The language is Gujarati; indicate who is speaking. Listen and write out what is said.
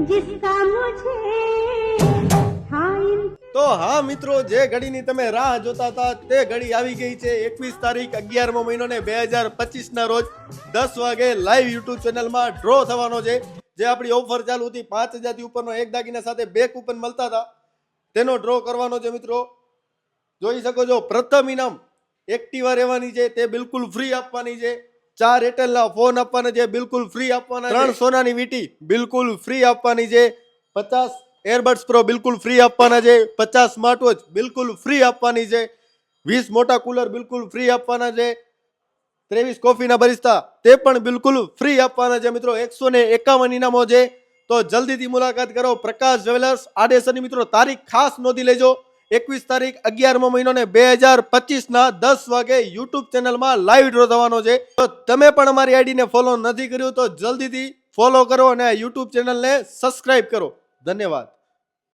Speaker 1: जिसका मुझे था
Speaker 2: તો હા મિત્રો, જે ઘડીની તમે રાહ જોતા હતા તે ઘડી આવી ગઈ છે. 21 તારીખ 11મો મહિનો ને 2025 ના રોજ 10 વાગે લાઈવ યુટ્યુબ ચેનલમાં ડ્રો થવાનો છે. જે આપણી ઓફર ચાલુ હતી 5000 થી ઉપરનો એક દાગીના સાથે 2 કૂપન મળતા હતા, તેનો ડ્રો કરવાનો છે. મિત્રો જોઈ શકો છો, પ્રથમ ઇનામ એક્ટિવા રહેવાની છે, તે બિલકુલ ફ્રી આપવાની છે. 4 એરટેલના ફોન આપવાના છે, બિલકુલ ફ્રી આપવાના છે. 3 સોનાની વીંટી બિલકુલ ફ્રી આપવાની છે. 50 એરબડ્સ પ્રો બિલકુલ ફ્રી આપવાના છે. 50 સ્માર્ટ વોચ બિલકુલ ફ્રી આપવાની છે. 20 મોટા કુલર બિલકુલ ફ્રી આપવાના છે. 23 કોફીના બરિસ્તા તે પણ બિલકુલ ફ્રી આપવાના છે. મિત્રો 151 ઇનામો છે, તો જલ્દીથી મુલાકાત કરો. પ્રકાશ જ્વેલર્સ આડેસરની મિત્રો તારીખ ખાસ નોંધી લેજો. 21 તારીખ 11મો મહિનો ને 2025 ના 10 વાગે યુટ્યુબ ચેનલમાં લાઈવ ડ્રો થવાનો છે. તો તમે પણ અમારી આઈડીને ફોલો નથી કર્યું તો જલ્દીથી ફોલો કરો અને યુટ્યુબ ચેનલને સબસ્ક્રાઇબ કરો. ધન્યવાદ.